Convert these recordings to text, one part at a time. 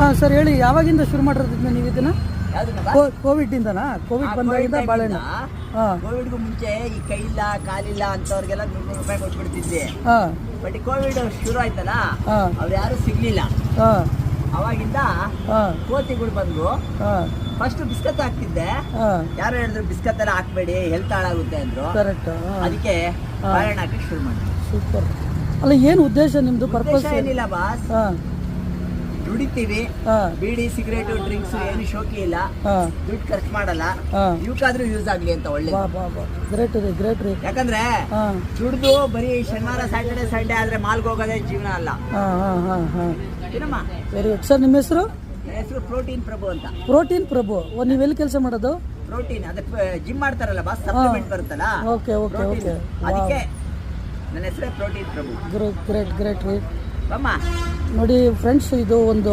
ಹಾಂ ಸರ್ ಹೇಳಿ, ಯಾವಾಗಿಂದ ಶುರು ಮಾಡಿರೋದನ್ನ ನೀವು ಇದನ್ನ? ಯಾವ್ದನ್ನ ಕೋವಿಡ್ನಿಂದನಾ? ಕೋವಿಡ್ ಬಂದಾಗಿಂದ ಬಾಳೆಹಣ್ಣು? ಹಾಂ. ಕೋವಿಡ್ಗೂ ಮುಂಚೆ ಈ ಕೈಯಿಲ್ಲ ಕಾಲಿಲ್ಲ ಅಂತವ್ರಿಗೆಲ್ಲ 100 ರೂಪಾಯಿ ಕೊಟ್ಬಿಡ್ತಿದ್ದೆ. ಹಾಂ ಬಟ್ ಕೋವಿಡ್ ಶುರು ಆಯ್ತಲ್ಲ, ಹಾಂ ಅವ್ರು ಯಾರು ಸಿಗ್ಲಿಲ್ಲ. ಹಾಂ ಅವಾಗಿಂದ ಹಾಂ ಕೋತಿಗಳು ಬಂದ್ರು. ಹಾಂ ಫಸ್ಟ್ ಬಿಸ್ಕತ್ ಹಾಕ್ತಿದ್ದೆ. ಹಾಂ ಯಾರು ಹೇಳಿದ್ರು ಬಿಸ್ಕತ್ ಎಲ್ಲ ಹಾಕ್ಬೇಡಿ, ಹೆಲ್ತ್ ಹಾಳಾಗುತ್ತೆ ಅಂದ್ರು. ಕರೆಕ್ಟ್. ಅದಕ್ಕೆ ಬಾಳೆಹಣ್ಣು ಹಾಕಿ ಶುರು ಮಾಡಿ. ಸೂಪರ್. ಅಲ್ಲ, ಏನು ಉದ್ದೇಶ ನಿಮ್ಮದು? ಪರ್ಪಸ್ ಏನಿಲ್ಲ ಬಾಸ್, ಹಾಂ ದುಡಿತೀವಿ. ಹಾಂ ಬೀಡಿ ಸಿಗರೇಟು ಡ್ರಿಂಕ್ಸ್ ಏನು ಶೋಕಿ ಇಲ್ಲ, ಹಾಂ ದುಡ್ಡು ಖರ್ಚು ಮಾಡಲ್ಲ. ಹಾಂ ಇವಕ್ಕಾದ್ರೂ ಯೂಸ್ ಆಗ್ಲಿ ಅಂತ ಒಳ್ಳೆ. ಬಾ ಬಾ ಬಾ, ಗ್ರೇಟ್ ರೀ, ಗ್ರೇಟ್ ರೀ. ಯಾಕಂದ್ರೆ ಹಾಂ ದುಡ್ದು ಬರೀ ಶನಿವಾರ ಸ್ಯಾಟರ್ಡೆ ಸಂಡೇ ಆದ್ರೆ ಮಾಲ್ಗೆ ಹೋಗೋದೇ ಜೀವನ ಅಲ್ಲ. ಹಾಂ ಹಾಂ ಹಾಂ ಹಾಂ ಏನಮ್ಮ ವೆರಿ ಗುಡ್. ಸರ್ ನಿಮ್ಮ ಹೆಸರು? ನನ್ನ ಹೆಸರು ಪ್ರೋಟೀನ್ ಪ್ರಭು ಅಂತ. ಪ್ರೋಟೀನ್ ಪ್ರಭು. ನೀವೆಲ್ಲಿ ಕೆಲಸ ಮಾಡೋದು? ಪ್ರೋಟೀನ್ ಅದಕ್ಕೆ ಜಿಮ್ ಮಾಡ್ತಾರಲ್ಲ ಬಾಸ್, ಸಪ್ಲಿಮೆಂಟ್ ಬರುತ್ತಲ್ಲ, ಓಕೆ ಓಕೆ ಓಕೆ. ಅದಕ್ಕೆ ನನ್ನ ಹೆಸರೇ ಪ್ರೋಟೀನ್ ಪ್ರಭು. ಗ್ರೇಟ್ ಗ್ರೇಟ್ ಗ್ರೇಟ್ ರೀ. ಅಮ್ಮ ನೋಡಿ ಫ್ರೆಂಡ್ಸ್, ಇದು ಒಂದು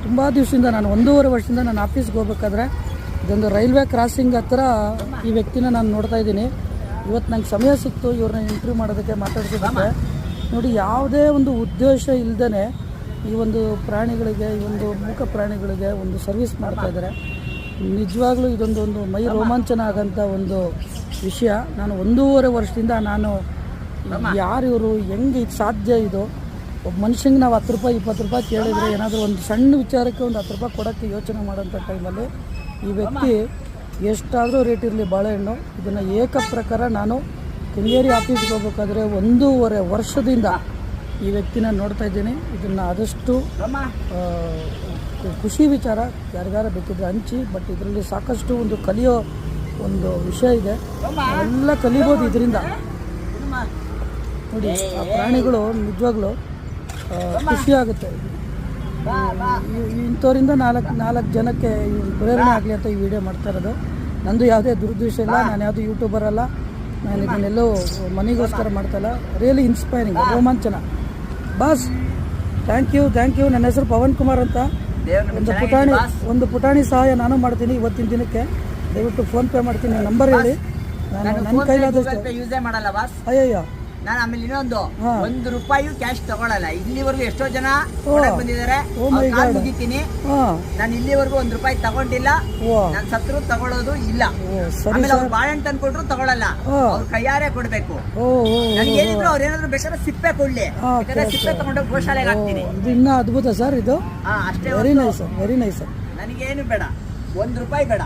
ತುಂಬ ದಿವಸದಿಂದ, ನಾನು 1.5 ವರ್ಷದಿಂದ ನಾನು ಆಫೀಸ್ಗೆ ಹೋಗ್ಬೇಕಾದ್ರೆ ಇದೊಂದು ರೈಲ್ವೆ ಕ್ರಾಸಿಂಗ್ ಹತ್ರ ಈ ವ್ಯಕ್ತಿನ ನಾನು ನೋಡ್ತಾ ಇದ್ದೀನಿ. ಇವತ್ತು ನಂಗೆ ಸಮಯ ಸಿಕ್ತು ಇವ್ರನ್ನ ಇಂಟರ್ವ್ಯೂ ಮಾಡೋದಕ್ಕೆ, ಮಾತಾಡ್ಸೋದಕ್ಕೆ. ನೋಡಿ, ಯಾವುದೇ ಒಂದು ಉದ್ದೇಶ ಇಲ್ಲದೇ ಈ ಒಂದು ಪ್ರಾಣಿಗಳಿಗೆ, ಈ ಒಂದು ಮೂಕ ಪ್ರಾಣಿಗಳಿಗೆ ಒಂದು ಸರ್ವಿಸ್ ಮಾಡ್ತಾ ಇದ್ದಾರೆ. ನಿಜವಾಗ್ಲೂ ಇದೊಂದು ಮೈ ರೋಮಾಂಚನ ಆಗೋಂಥ ಒಂದು ವಿಷಯ. ನಾನು 1.5 ವರ್ಷದಿಂದ ನಾನು ಯಾರು ಇವರು, ಹೆಂಗೆ ಇದು ಸಾಧ್ಯ? ಇದು ಒಬ್ಬ ಮನುಷ್ಯಂಗೆ ನಾವು 10 ರೂಪಾಯಿ 20 ರೂಪಾಯಿ ಕೇಳಿದರೆ, ಏನಾದರೂ ಒಂದು ಸಣ್ಣ ವಿಚಾರಕ್ಕೆ ಒಂದು 10 ರೂಪಾಯಿ ಕೊಡೋಕ್ಕೆ ಯೋಚನೆ ಮಾಡೋಂಥ ಟೈಮಲ್ಲಿ ಈ ವ್ಯಕ್ತಿ ಎಷ್ಟಾದರೂ ರೇಟ್ ಇರಲಿ ಬಾಳೆಹಣ್ಣು, ಇದನ್ನು ಏಕ ಪ್ರಕಾರ ನಾನು ಕೆಂಗೇರಿ ಆಫೀಸ್ಗೆ ಹೋಗ್ಬೇಕಾದ್ರೆ 1.5 ವರ್ಷದಿಂದ ಈ ವ್ಯಕ್ತಿನ ನೋಡ್ತಾ ಇದ್ದೀನಿ. ಇದನ್ನು ಆದಷ್ಟು ಖುಷಿ ವಿಚಾರ, ಯಾರಿಗಾರ ಬೇಕಿದ್ರೆ ಹಂಚಿ. ಬಟ್ ಇದರಲ್ಲಿ ಸಾಕಷ್ಟು ಒಂದು ಕಲಿಯೋ ಒಂದು ವಿಷಯ ಇದೆ, ಎಲ್ಲ ಕಲಿಬೋದು ಇದರಿಂದ. ನೋಡಿ, ಆ ಪ್ರಾಣಿಗಳು ನಿಜವಾಗ್ಲೂ ಖುಷಿಯಾಗುತ್ತೆ. ಇಂಥವರಿಂದ ನಾಲ್ಕು ಜನಕ್ಕೆ ಪ್ರೇರಣೆ ಆಗಲಿ ಅಂತ ಈ ವಿಡಿಯೋ ಮಾಡ್ತಾ ಇರೋದು. ನಂದು ಯಾವುದೇ ದುರುದ್ದೇಶ ಇಲ್ಲ, ನಾನು ಯಾವುದು ಯೂಟ್ಯೂಬರ್ ಅಲ್ಲ, ನಾನು ಇದನ್ನೆಲ್ಲೋ ಮನೆಗೋಸ್ಕರ ಮಾಡ್ತಾಯಿಲ್ಲ. ರಿಯಲಿ ಇನ್ಸ್ಪೈರಿಂಗ್, ರೋಮಾಂಚನ. Boss, thank you. ನನ್ನ ಹೆಸರು ಪವನ್ ಕುಮಾರ್ ಅಂತ. ಒಂದು ಪುಟಾಣಿ ಸಹಾಯ ನಾನು ಮಾಡ್ತೀನಿ ಇವತ್ತಿನ ದಿನಕ್ಕೆ. ದಯವಿಟ್ಟು ಫೋನ್ಪೇ ಮಾಡ್ತೀನಿ, ನಂಬರ್ ಹೇಳಿ. ನನ್ನ ಕೈಲಾದಷ್ಟು ಯೂಸೇ ಮಾಡಲ್ಲ ಬಾಸ್. ಅಯ್ಯಯ್ಯೋ, ನಾನು ಆಮೇಲೆ ಇನ್ನೊಂದು 1 ರೂಪಾಯಿ ಕ್ಯಾಶ್ ತಗೊಳಲ್ಲ. ಇಲ್ಲಿವರೆಗೂ ಎಷ್ಟೋ ಜನ ಬಂದಿದ್ದಾರೆ, ಮುಗಿತೀನಿ. ನಾನು ಇಲ್ಲಿವರೆಗೂ 1 ರೂಪಾಯಿ ತಗೊಂಡಿಲ್ಲ. ನಾನು ಸತ್ರು ತಗೊಳ್ಳೋದು ಇಲ್ಲ. ಆಮೇಲೆ ಅವ್ರು ಬಾಳೆಹಣ್ಣು ತಂದು ಕೊಟ್ರು ತಗೊಳಲ್ಲ, ಅವ್ರ ಕೈಯಾರೆ ಕೊಡ್ಬೇಕು. ನನಗೆ ಏನಿದ್ರು ಅವ್ರು ಏನಾದ್ರು ಬೇಕಾದ್ರೆ ಸಿಪ್ಪೆ ಕೊಡ್ಲಿ, ಬೇಕಾದ್ರೆ ಸಿಪ್ಪೆ ತಗೊಂಡೋಗಿ ಗೋಶಾಲೆಗೆ ಹಾಕ್ತೀನಿ. ಇದು ಇನ್ನೂ ಅದ್ಭುತ ಸರ್ ಇದು. ಅಷ್ಟೇ, very nice sir, very nice sir. ನನಗೇನು ಬೇಡ, 1 ರೂಪಾಯಿ ಬೇಡ.